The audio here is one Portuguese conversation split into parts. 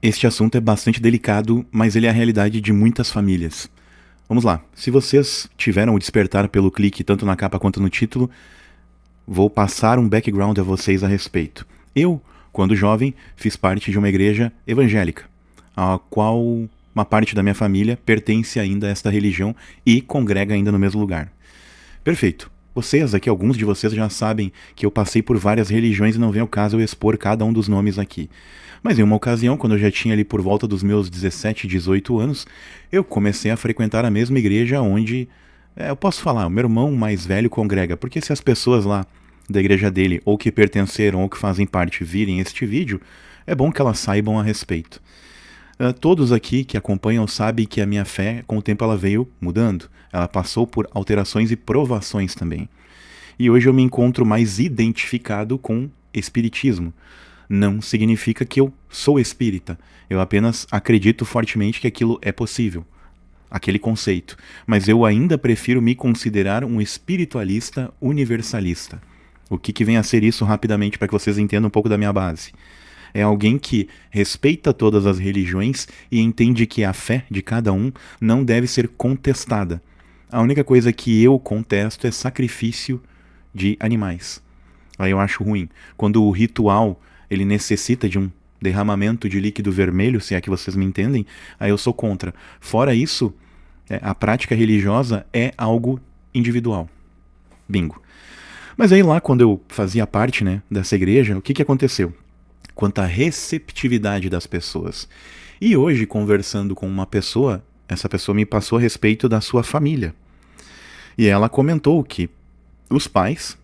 Este assunto é bastante delicado, mas ele é a realidade de muitas famílias. Vamos lá, se vocês tiveram o despertar pelo clique tanto na capa quanto no título, vou passar um background a vocês a respeito. Eu, quando jovem, fiz parte de uma igreja evangélica, a qual uma parte da minha família pertence ainda a esta religião e congrega ainda no mesmo lugar. Perfeito. Vocês aqui, alguns de vocês já sabem que eu passei por várias religiões e não vem ao caso eu expor cada um dos nomes aqui. Mas em uma ocasião, quando eu já tinha ali por volta dos meus 17, 18 anos, eu comecei a frequentar a mesma igreja onde, eu posso falar, o meu irmão mais velho congrega, porque se as pessoas lá da igreja dele, ou que pertenceram ou que fazem parte, virem este vídeo, é bom que elas saibam a respeito. Todos aqui que acompanham sabem que a minha fé, com o tempo, ela veio mudando. Ela passou por alterações e provações também. E hoje eu me encontro mais identificado com espiritismo. Não significa que eu sou espírita. Eu apenas acredito fortemente que aquilo é possível. Aquele conceito. Mas eu ainda prefiro me considerar um espiritualista universalista. O que vem a ser isso rapidamente para que vocês entendam um pouco da minha base? É alguém que respeita todas as religiões e entende que a fé de cada um não deve ser contestada. A única coisa que eu contesto é sacrifício de animais. Aí eu acho ruim. Quando o ritual ele necessita de um derramamento de líquido vermelho, se é que vocês me entendem, aí eu sou contra. Fora isso, a prática religiosa é algo individual. Bingo. Mas aí lá, quando eu fazia parte, né, dessa igreja, o que aconteceu? Quanto à receptividade das pessoas. E hoje, conversando com uma pessoa, essa pessoa me passou a respeito da sua família. E ela comentou que os pais,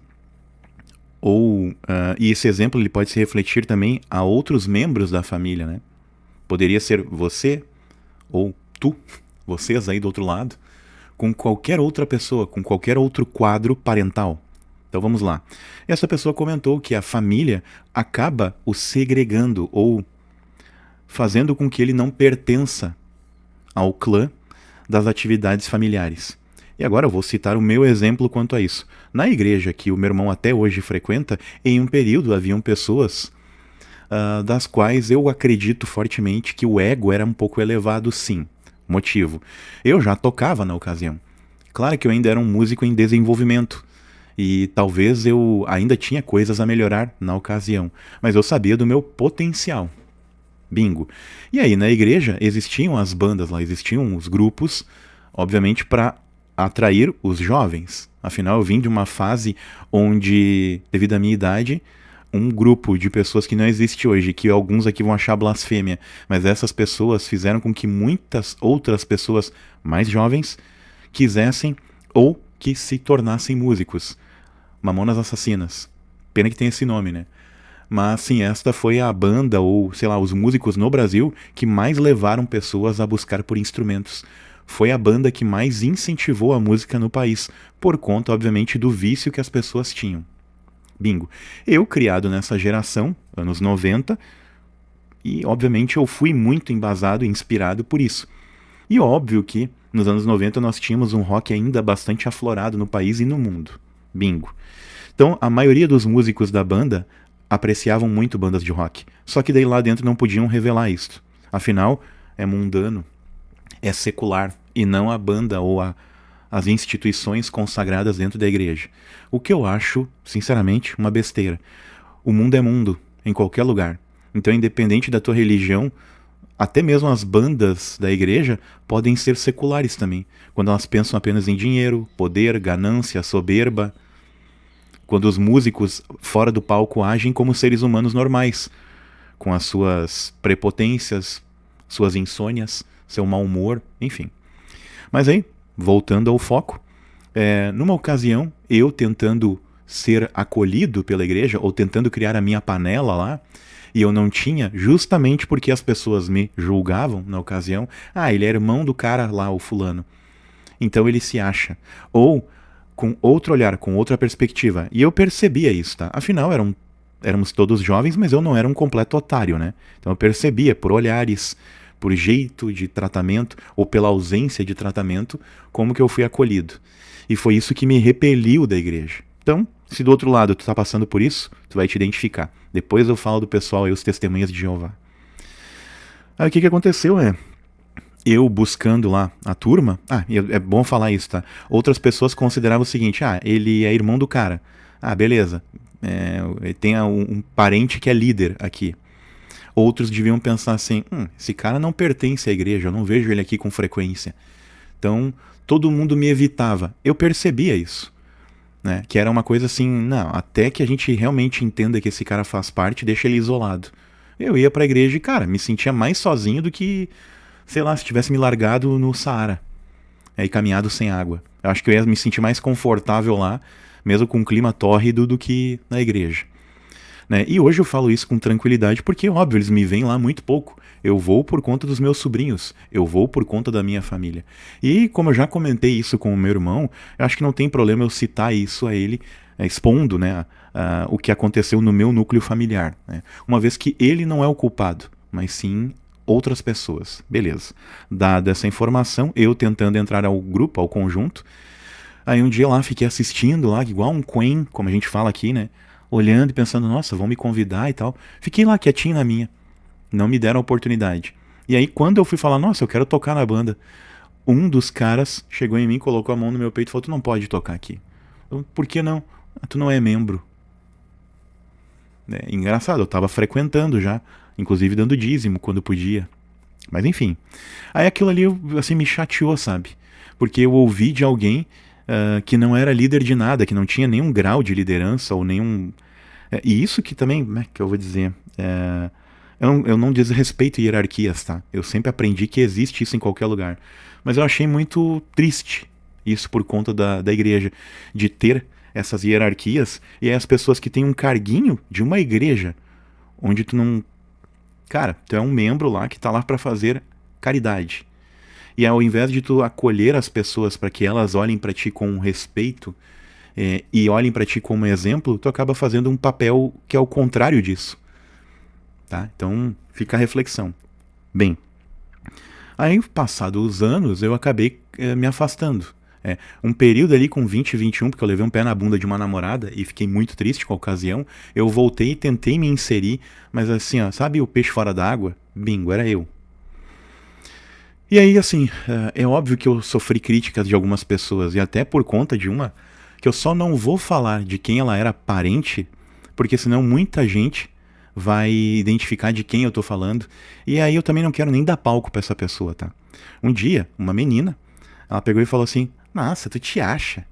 e esse exemplo ele pode se refletir também a outros membros da família, né? Poderia ser você, ou tu, vocês aí do outro lado, com qualquer outra pessoa, com qualquer outro quadro parental. Então vamos lá. Essa pessoa comentou que a família acaba o segregando ou fazendo com que ele não pertença ao clã das atividades familiares. E agora eu vou citar o meu exemplo quanto a isso. Na igreja que o meu irmão até hoje frequenta, em um período haviam pessoas das quais eu acredito fortemente que o ego era um pouco elevado, sim. Motivo. Eu já tocava na ocasião. Claro que eu ainda era um músico em desenvolvimento. E talvez eu ainda tinha coisas a melhorar na ocasião. Mas eu sabia do meu potencial. Bingo. E aí, na igreja, existiam as bandas lá, existiam os grupos, obviamente, para atrair os jovens. Afinal, eu vim de uma fase onde, devido à minha idade, um grupo de pessoas que não existe hoje, que alguns aqui vão achar blasfêmia, mas essas pessoas fizeram com que muitas outras pessoas mais jovens quisessem ou que se tornassem músicos. Mamonas Assassinas. Pena que tem esse nome, né? Mas sim, esta foi a banda, ou sei lá, os músicos no Brasil que mais levaram pessoas a buscar por instrumentos. Foi a banda que mais incentivou a música no país, por conta, obviamente, do vício que as pessoas tinham. Bingo. Eu, criado nessa geração, anos 90, e obviamente eu fui muito embasado e inspirado por isso. E óbvio que nos anos 90 nós tínhamos um rock ainda bastante aflorado no país e no mundo. Bingo. Então, a maioria dos músicos da banda apreciavam muito bandas de rock. Só que daí lá dentro não podiam revelar isso. Afinal, é mundano, é secular, e não a banda ou as instituições consagradas dentro da igreja. O que eu acho, sinceramente, uma besteira. O mundo é mundo, em qualquer lugar. Então, independente da tua religião, até mesmo as bandas da igreja podem ser seculares também, quando elas pensam apenas em dinheiro, poder, ganância, soberba. Quando os músicos fora do palco agem como seres humanos normais, com as suas prepotências, suas insônias, seu mau humor, enfim. Mas aí, voltando ao foco, numa ocasião, eu tentando ser acolhido pela igreja, ou tentando criar a minha panela lá, e eu não tinha, justamente porque as pessoas me julgavam na ocasião, ele é irmão do cara lá, o fulano. Então ele se acha. Ou com outro olhar, com outra perspectiva. E eu percebia isso, tá? Afinal, éramos todos jovens, mas eu não era um completo otário, né? Então eu percebia por olhares, por jeito de tratamento, ou pela ausência de tratamento, como que eu fui acolhido. E foi isso que me repeliu da igreja. Então, se do outro lado tu tá passando por isso, tu vai te identificar. Depois eu falo do pessoal aí, os testemunhas de Jeová. Aí o que aconteceu eu buscando lá a turma, é bom falar isso, tá? Outras pessoas consideravam o seguinte, ele é irmão do cara. Beleza, tem um parente que é líder aqui. Outros deviam pensar assim, esse cara não pertence à igreja, eu não vejo ele aqui com frequência. Então, todo mundo me evitava. Eu percebia isso, né? Que era uma coisa assim, não, até que a gente realmente entenda que esse cara faz parte, deixa ele isolado. Eu ia pra igreja e, cara, me sentia mais sozinho do que, sei lá, se tivesse me largado no Saara e caminhado sem água. Eu acho que eu ia me sentir mais confortável lá, mesmo com um clima tórrido, do que na igreja. Né? E hoje eu falo isso com tranquilidade porque, óbvio, eles me veem lá muito pouco. Eu vou por conta dos meus sobrinhos, eu vou por conta da minha família. E como eu já comentei isso com o meu irmão, eu acho que não tem problema eu citar isso a ele, expondo, né, o que aconteceu no meu núcleo familiar. Né? Uma vez que ele não é o culpado, mas sim outras pessoas. Beleza. Dada essa informação, eu tentando entrar ao grupo, ao conjunto, aí um dia lá fiquei assistindo lá, igual um Quen, como a gente fala aqui, né? Olhando e pensando, nossa, vão me convidar e tal. Fiquei lá quietinho na minha. Não me deram a oportunidade. E aí quando eu fui falar, nossa, eu quero tocar na banda, um dos caras chegou em mim, colocou a mão no meu peito e falou, tu não pode tocar aqui. Eu, por que não? Tu não é membro. Engraçado, eu tava frequentando já, inclusive dando dízimo quando podia. Mas enfim. Aí aquilo ali, assim, me chateou, sabe? Porque eu ouvi de alguém que não era líder de nada, que não tinha nenhum grau de liderança ou nenhum... e isso que também, que eu vou dizer... eu não desrespeito hierarquias, tá? Eu sempre aprendi que existe isso em qualquer lugar. Mas eu achei muito triste isso por conta da igreja, de ter essas hierarquias e as pessoas que têm um carguinho de uma igreja, onde tu não... Cara, tu é um membro lá que tá lá para fazer caridade. E ao invés de tu acolher as pessoas para que elas olhem para ti com respeito e olhem para ti como exemplo, tu acaba fazendo um papel que é o contrário disso. Tá? Então, fica a reflexão. Bem, aí, passados os anos, eu acabei me afastando. Um período ali com 20, 21, porque eu levei um pé na bunda de uma namorada e fiquei muito triste com a ocasião, eu voltei e tentei me inserir, mas assim, ó, sabe o peixe fora d'água? Bingo, era eu. E aí, assim, é óbvio que eu sofri críticas de algumas pessoas, e até por conta de uma que eu só não vou falar de quem ela era parente, porque senão muita gente vai identificar de quem eu tô falando, e aí eu também não quero nem dar palco pra essa pessoa, tá? Um dia, uma menina, ela pegou e falou assim, nossa, tu te acha?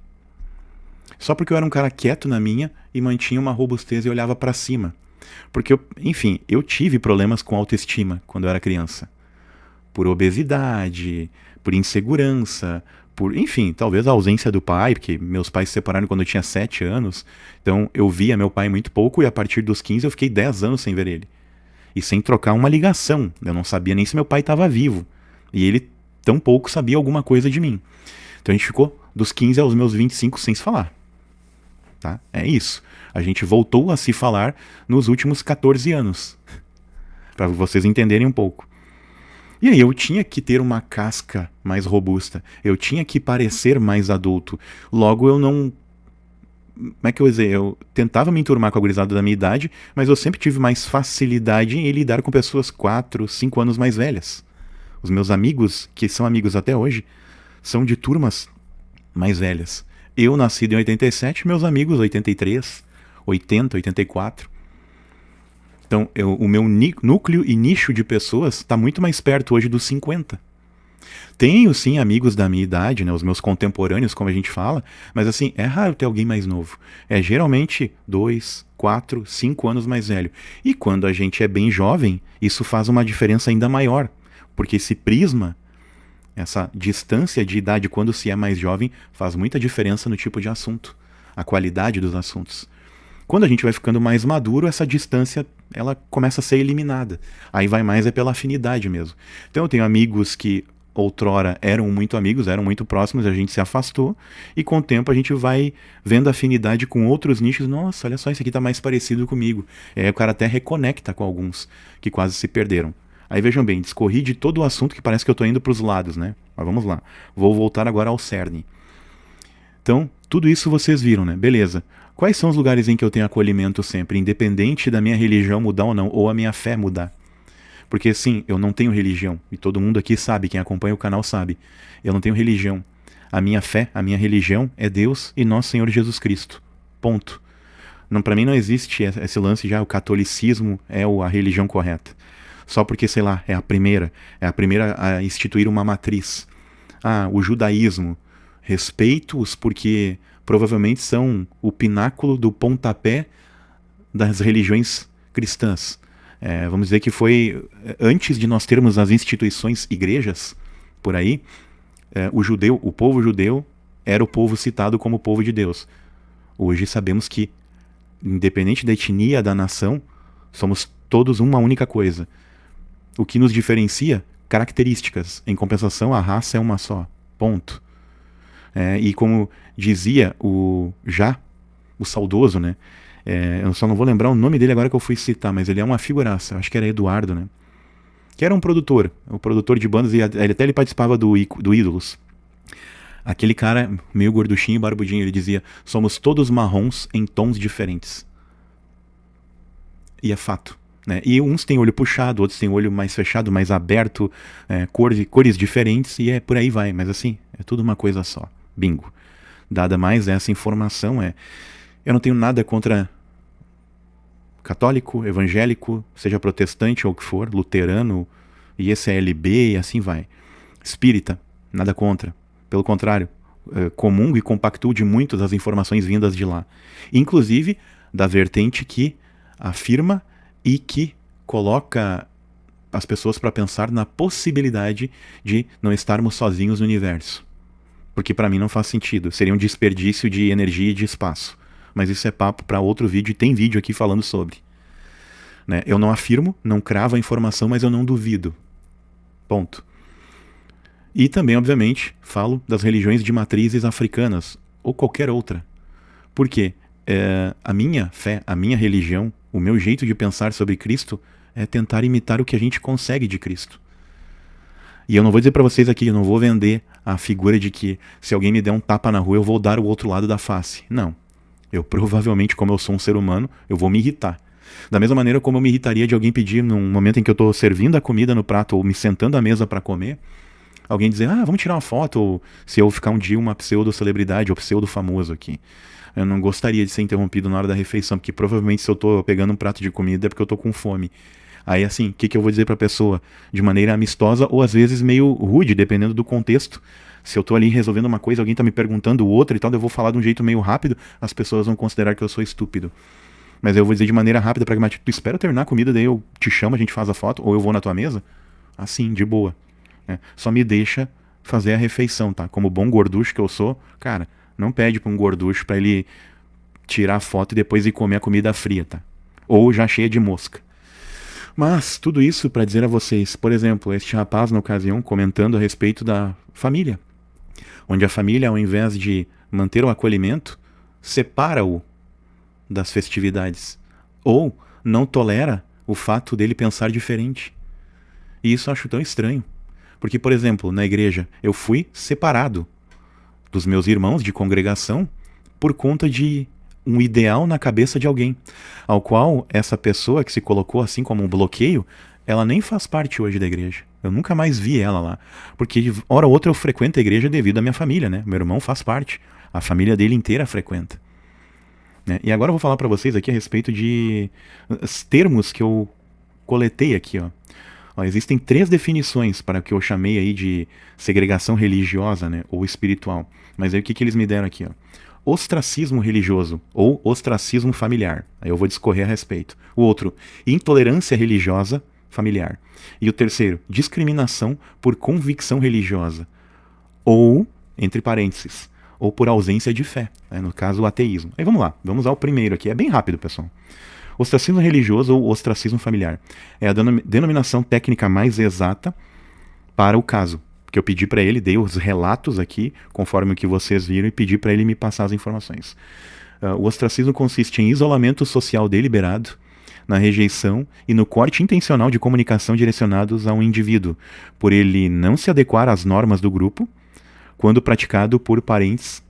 Só porque eu era um cara quieto na minha e mantinha uma robustez e olhava pra cima. Porque, enfim, eu tive problemas com autoestima quando eu era criança. Por obesidade, por insegurança, por, enfim, talvez a ausência do pai, porque meus pais se separaram quando eu tinha 7 anos, então eu via meu pai muito pouco e a partir dos 15 eu fiquei 10 anos sem ver ele. E sem trocar uma ligação, eu não sabia nem se meu pai estava vivo, e ele tão pouco sabia alguma coisa de mim. Então a gente ficou dos 15 aos meus 25 sem se falar. Tá? É isso. A gente voltou a se falar nos últimos 14 anos, para vocês entenderem um pouco. E aí eu tinha que ter uma casca mais robusta. Eu tinha que parecer mais adulto. Logo eu não... Como é que eu ia dizer? Eu tentava me enturmar com a gurizada da minha idade, mas eu sempre tive mais facilidade em lidar com pessoas 4, 5 anos mais velhas. Os meus amigos, que são amigos até hoje, são de turmas mais velhas. Eu nascido em 87, meus amigos 83, 80, 84. Então, o meu núcleo e nicho de pessoas está muito mais perto hoje dos 50. Tenho, sim, amigos da minha idade, né, os meus contemporâneos, como a gente fala, mas assim, é raro ter alguém mais novo. É geralmente 2, 4, 5 anos mais velho. E quando a gente é bem jovem, isso faz uma diferença ainda maior, porque esse prisma, essa distância de idade quando se é mais jovem, faz muita diferença no tipo de assunto, a qualidade dos assuntos. Quando a gente vai ficando mais maduro, essa distância ela começa a ser eliminada. Aí vai mais pela afinidade mesmo. Então eu tenho amigos que outrora eram muito amigos, eram muito próximos, a gente se afastou, e com o tempo a gente vai vendo afinidade com outros nichos. Nossa, olha só, esse aqui tá mais parecido comigo. Aí o cara até reconecta com alguns que quase se perderam. Aí vejam bem, discorri de todo o assunto que parece que eu tô indo pros lados, né? Mas vamos lá. Vou voltar agora ao cerne. Então, tudo isso vocês viram, né? Beleza. Quais são os lugares em que eu tenho acolhimento sempre, independente da minha religião mudar ou não, ou a minha fé mudar? Porque sim, eu não tenho religião. E todo mundo aqui sabe, quem acompanha o canal sabe. Eu não tenho religião. A minha fé, a minha religião é Deus e Nosso Senhor Jesus Cristo. Ponto. Não, para mim não existe esse lance já, o catolicismo é a religião correta. Só porque, sei lá, é a primeira a instituir uma matriz. Ah, o judaísmo. Respeito-os porque provavelmente são o pináculo do pontapé das religiões cristãs. Vamos dizer que foi antes de nós termos as instituições igrejas por aí, o povo judeu era o povo citado como o povo de Deus. Hoje sabemos que, independente da etnia da nação, somos todos uma única coisa. O que nos diferencia? Características. Em compensação, a raça é uma só. Ponto. E como dizia o saudoso, né? Eu só não vou lembrar o nome dele agora que eu fui citar, mas ele é uma figuraça, acho que era Eduardo, né? Que era um produtor de bandas, e ele participava do Ídolos. Aquele cara, meio gorduchinho e barbudinho, ele dizia: somos todos marrons em tons diferentes. E é fato, né? E uns têm olho puxado, outros têm olho mais fechado, mais aberto, cores diferentes, e por aí vai. Mas assim, é tudo uma coisa só. Bingo. Dada mais essa informação, eu não tenho nada contra católico, evangélico, seja protestante ou o que for, luterano, ISLB e assim vai. Espírita, nada contra. Pelo contrário, comungo e compactuo de muitas das informações vindas de lá. Inclusive da vertente que afirma e que coloca as pessoas para pensar na possibilidade de não estarmos sozinhos no universo. Porque para mim não faz sentido. Seria um desperdício de energia e de espaço. Mas isso é papo para outro vídeo, e tem vídeo aqui falando sobre. Né? Eu não afirmo, não cravo a informação, mas eu não duvido. Ponto. E também, obviamente, falo das religiões de matrizes africanas, ou qualquer outra. Por quê? A minha fé, a minha religião, o meu jeito de pensar sobre Cristo é tentar imitar o que a gente consegue de Cristo. E eu não vou dizer para vocês aqui, eu não vou vender a figura de que se alguém me der um tapa na rua, eu vou dar o outro lado da face. Não. Eu provavelmente, como eu sou um ser humano, eu vou me irritar. Da mesma maneira como eu me irritaria de alguém pedir, num momento em que eu estou servindo a comida no prato ou me sentando à mesa para comer, alguém dizer: vamos tirar uma foto, ou se eu ficar um dia uma pseudo-celebridade ou pseudo-famoso aqui. Eu não gostaria de ser interrompido na hora da refeição, porque provavelmente se eu estou pegando um prato de comida é porque eu estou com fome. Aí assim, o que eu vou dizer para a pessoa? De maneira amistosa ou às vezes meio rude, dependendo do contexto. Se eu tô ali resolvendo uma coisa, alguém tá me perguntando outra e tal, eu vou falar de um jeito meio rápido, as pessoas vão considerar que eu sou estúpido. Mas eu vou dizer de maneira rápida, pragmática: tu espera eu terminar a comida, daí eu te chamo, a gente faz a foto, ou eu vou na tua mesa? Assim, de boa. Só me deixa fazer a refeição, tá? Como bom gorducho que eu sou, cara, não pede pra um gorducho pra ele tirar a foto e depois ir comer a comida fria, tá? Ou já cheia de mosca. Mas tudo isso para dizer a vocês, por exemplo, este rapaz na ocasião comentando a respeito da família, onde a família, ao invés de manter o acolhimento, separa-o das festividades, ou não tolera o fato dele pensar diferente. E isso eu acho tão estranho, porque, por exemplo, na igreja, eu fui separado dos meus irmãos de congregação por conta de um ideal na cabeça de alguém, ao qual essa pessoa que se colocou assim como um bloqueio, ela nem faz parte hoje da igreja. Eu nunca mais vi ela lá, porque hora ou outra eu frequento a igreja devido à minha família, né? Meu irmão faz parte, a família dele inteira frequenta. Né? E agora eu vou falar para vocês aqui a respeito de termos que eu coletei aqui, ó. Existem 3 definições para o que eu chamei aí de segregação religiosa, né? Ou espiritual. Mas aí o que eles me deram aqui, ó? Ostracismo religioso ou ostracismo familiar. Aí eu vou discorrer a respeito. O outro, intolerância religiosa familiar. E o terceiro, discriminação por convicção religiosa. Ou, entre parênteses, ou por ausência de fé. Né? No caso, o ateísmo. Aí vamos lá, vamos ao primeiro aqui. É bem rápido, pessoal. Ostracismo religioso ou ostracismo familiar é a denominação técnica mais exata para o caso. Que eu pedi para ele, dei os relatos aqui, conforme o que vocês viram, e pedi para ele me passar as informações. O ostracismo consiste em isolamento social deliberado, na rejeição e no corte intencional de comunicação direcionados a um indivíduo, por ele não se adequar às normas do grupo, quando praticado por parentes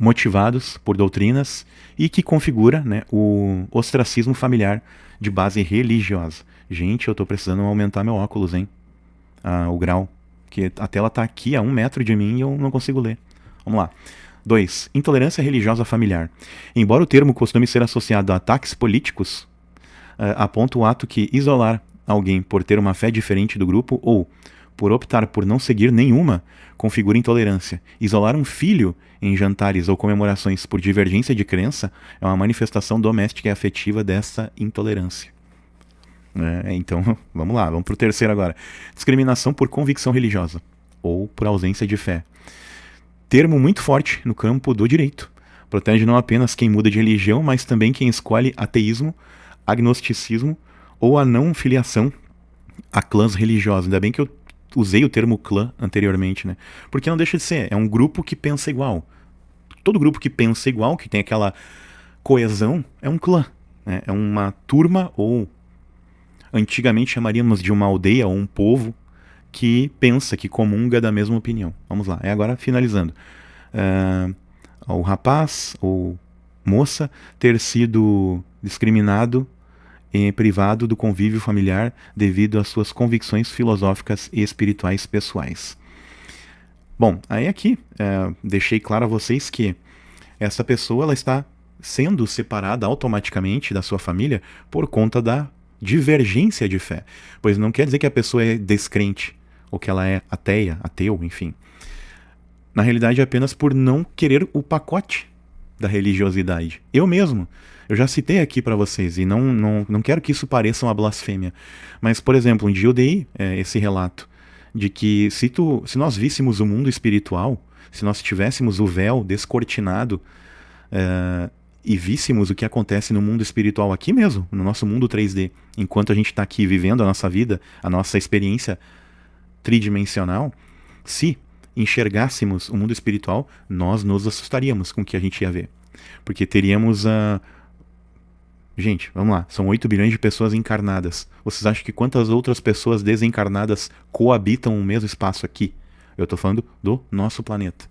motivados por doutrinas e que configura, né, o ostracismo familiar de base religiosa. Gente, eu tô precisando aumentar meu óculos, hein? O grau. Porque a tela tá aqui a 1 metro de mim e eu não consigo ler. Vamos lá. 2. Intolerância religiosa familiar. Embora o termo costume ser associado a ataques políticos, aponta o ato que isolar alguém por ter uma fé diferente do grupo ou por optar por não seguir nenhuma configura intolerância. Isolar um filho em jantares ou comemorações por divergência de crença é uma manifestação doméstica e afetiva dessa intolerância. Então, vamos lá, vamos para o terceiro agora. Discriminação por convicção religiosa ou por ausência de fé. Termo muito forte no campo do direito. Protege não apenas quem muda de religião, mas também quem escolhe ateísmo, agnosticismo ou a não filiação a clãs religiosos. Ainda bem que eu usei o termo clã anteriormente, né? Porque não deixa de ser, é um grupo que pensa igual. Todo grupo que pensa igual, que tem aquela coesão, é um clã, né? É uma turma, ou antigamente chamaríamos de uma aldeia ou um povo que pensa, que comunga da mesma opinião. Vamos lá, agora finalizando. O rapaz ou moça ter sido discriminado e privado do convívio familiar devido às suas convicções filosóficas e espirituais pessoais. Bom, aí aqui deixei claro a vocês que essa pessoa ela está sendo separada automaticamente da sua família por conta da divergência de fé. Pois não quer dizer que a pessoa é descrente, ou que ela é ateia, ateu, enfim. Na realidade é apenas por não querer o pacote da religiosidade. Eu mesmo, eu já citei aqui para vocês, e não quero que isso pareça uma blasfêmia, mas, por exemplo, um dia eu dei esse relato de que se nós víssemos o mundo espiritual, se nós tivéssemos o véu descortinado e víssemos o que acontece no mundo espiritual aqui mesmo, no nosso mundo 3D, enquanto a gente está aqui vivendo a nossa vida, a nossa experiência tridimensional, se enxergássemos o mundo espiritual, nós nos assustaríamos com o que a gente ia ver. Porque teríamos Gente, vamos lá, são 8 bilhões de pessoas encarnadas. Vocês acham que quantas outras pessoas desencarnadas coabitam o mesmo espaço aqui? Eu tô falando do nosso planeta.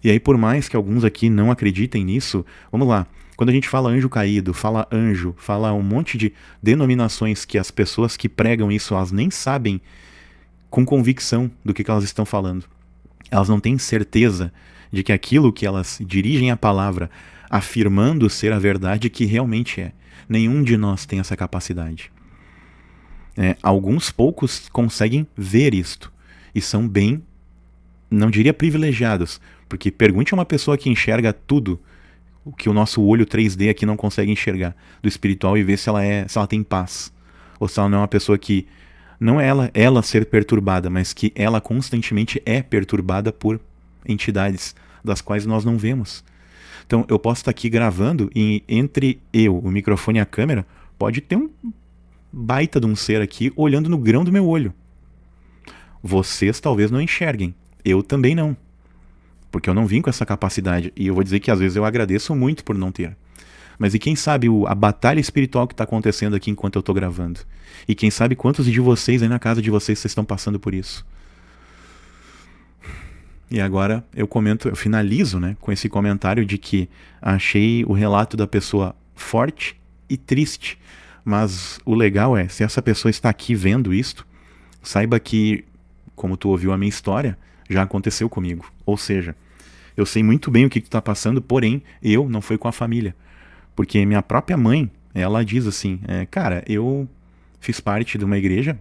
E aí, por mais que alguns aqui não acreditem nisso, vamos lá. Quando a gente fala anjo caído, fala anjo, fala um monte de denominações que as pessoas que pregam isso, elas nem sabem com convicção do que elas estão falando. Elas não têm certeza de que aquilo que elas dirigem a palavra afirmando ser a verdade que realmente é. Nenhum de nós tem essa capacidade. Alguns poucos conseguem ver isto e são bem, não diria privilegiados, porque pergunte a uma pessoa que enxerga tudo o que o nosso olho 3D aqui não consegue enxergar do espiritual e ver se ela tem paz, ou se ela não é uma pessoa que não é ela ser perturbada, mas que ela constantemente é perturbada por entidades das quais nós não vemos. Então eu posso estar aqui gravando e entre o microfone e a câmera, pode ter um baita de um ser aqui olhando no grão do meu olho. Vocês talvez não enxerguem, eu também não, porque eu não vim com essa capacidade, e eu vou dizer que às vezes eu agradeço muito por não ter. Mas e quem sabe a batalha espiritual que está acontecendo aqui enquanto eu estou gravando? E quem sabe quantos de vocês aí na casa de vocês estão passando por isso? E agora eu finalizo, né, com esse comentário de que achei o relato da pessoa forte e triste. Mas o legal é, se essa pessoa está aqui vendo isto, saiba que, como tu ouviu a minha história, já aconteceu comigo. Ou seja, eu sei muito bem o que tu está passando, porém, eu não fui com a família. Porque minha própria mãe, ela diz assim, cara, eu fiz parte de uma igreja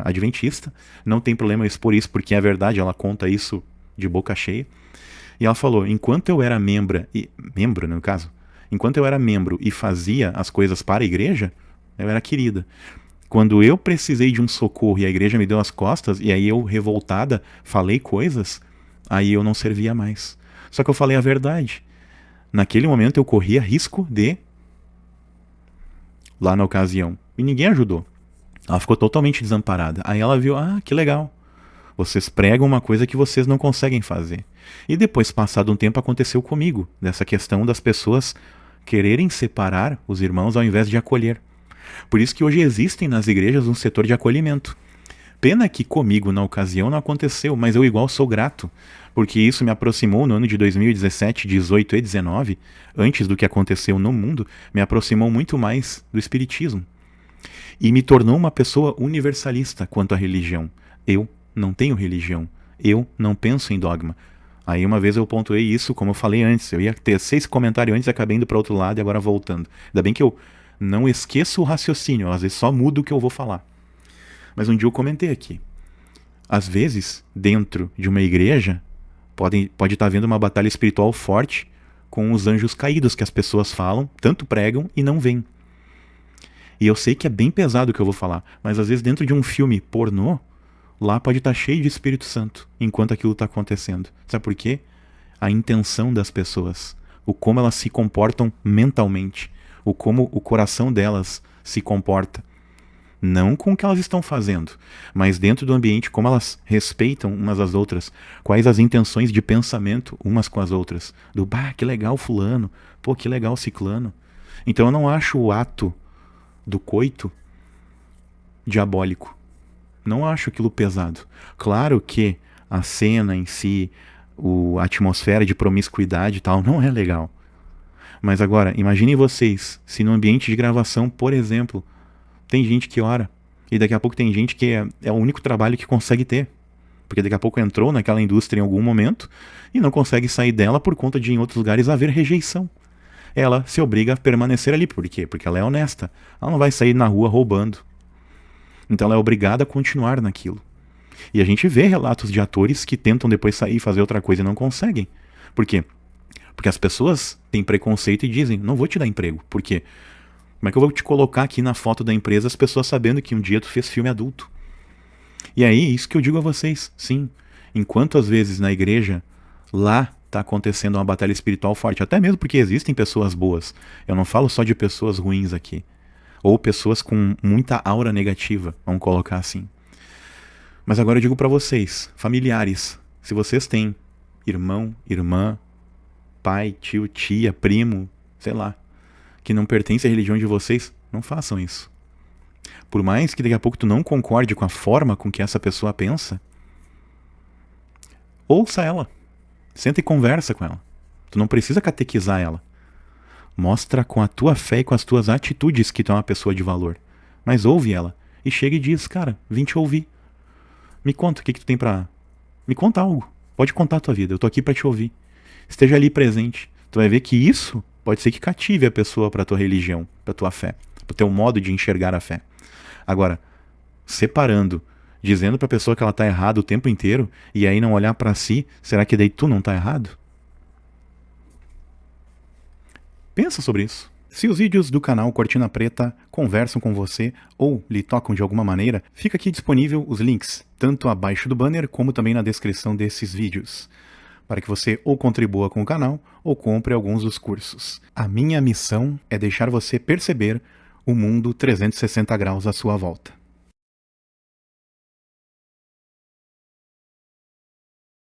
adventista, não tem problema eu expor isso, porque é verdade, ela conta isso de boca cheia. E ela falou, enquanto eu era membro e fazia as coisas para a igreja, eu era querida. Quando eu precisei de um socorro e a igreja me deu as costas, e aí eu, revoltada, falei coisas, aí eu não servia mais. Só que eu falei a verdade. Naquele momento eu corria risco lá na ocasião. E ninguém ajudou. Ela ficou totalmente desamparada. Aí ela viu, que legal. Vocês pregam uma coisa que vocês não conseguem fazer. E depois, passado um tempo, aconteceu comigo, dessa questão das pessoas quererem separar os irmãos ao invés de acolher. Por isso que hoje existem nas igrejas um setor de acolhimento. Pena que comigo na ocasião não aconteceu, mas eu igual sou grato, porque isso me aproximou no ano de 2017, 18 e 19, antes do que aconteceu no mundo, me aproximou muito mais do espiritismo. E me tornou uma pessoa universalista quanto à religião. Eu não tenho religião. Eu não penso em dogma. Aí uma vez eu pontuei isso, como eu falei antes. Eu ia tecer esse comentário antes, acabei indo para outro lado e agora voltando. Ainda bem que eu não esqueço o raciocínio, às vezes só mudo o que eu vou falar. Mas um dia eu comentei aqui. Às vezes, dentro de uma igreja, pode estar havendo uma batalha espiritual forte com os anjos caídos que as pessoas falam, tanto pregam e não veem. E eu sei que é bem pesado o que eu vou falar, mas às vezes dentro de um filme pornô, lá pode estar cheio de Espírito Santo enquanto aquilo está acontecendo. Sabe por quê? A intenção das pessoas, o como elas se comportam mentalmente, o como o coração delas se comporta. Não com o que elas estão fazendo, mas dentro do ambiente, como elas respeitam umas às outras, quais as intenções de pensamento umas com as outras. Do, bah, que legal fulano, pô, que legal ciclano. Então eu não acho o ato do coito diabólico. Não acho aquilo pesado. Claro que a cena em si, a atmosfera de promiscuidade e tal, não é legal. Mas agora, imaginem vocês, se no ambiente de gravação, por exemplo, tem gente que ora, e daqui a pouco tem gente que é o único trabalho que consegue ter. Porque daqui a pouco entrou naquela indústria em algum momento e não consegue sair dela por conta de em outros lugares haver rejeição. Ela se obriga a permanecer ali. Por quê? Porque ela é honesta. Ela não vai sair na rua roubando. Então ela é obrigada a continuar naquilo. E a gente vê relatos de atores que tentam depois sair e fazer outra coisa e não conseguem. Por quê? Porque as pessoas têm preconceito e dizem, não vou te dar emprego. Por quê? Como é que eu vou te colocar aqui na foto da empresa as pessoas sabendo que um dia tu fez filme adulto? E aí, isso que eu digo a vocês. Sim, enquanto às vezes na igreja, lá está acontecendo uma batalha espiritual forte. Até mesmo porque existem pessoas boas. Eu não falo só de pessoas ruins aqui. Ou pessoas com muita aura negativa, vamos colocar assim. Mas agora eu digo para vocês, familiares, se vocês têm irmão, irmã, pai, tio, tia, primo, sei lá, que não pertence à religião de vocês, não façam isso. Por mais que daqui a pouco tu não concorde com a forma com que essa pessoa pensa, ouça ela. Senta e conversa com ela. Tu não precisa catequizar ela. Mostra com a tua fé e com as tuas atitudes que tu é uma pessoa de valor. Mas ouve ela. E chega e diz, cara, vim te ouvir. Me conta o que tu tem pra... Me conta algo. Pode contar a tua vida. Eu tô aqui pra te ouvir. Esteja ali presente. Tu vai ver que isso pode ser que cative a pessoa pra tua religião, pra tua fé, pro teu modo de enxergar a fé. Agora, separando, dizendo pra pessoa que ela tá errada o tempo inteiro, e aí não olhar pra si, será que daí tu não tá errado? Pensa sobre isso. Se os vídeos do canal Cortina Preta conversam com você ou lhe tocam de alguma maneira, fica aqui disponível os links, tanto abaixo do banner como também na descrição desses vídeos, para que você ou contribua com o canal ou compre alguns dos cursos. A minha missão é deixar você perceber o mundo 360 graus à sua volta.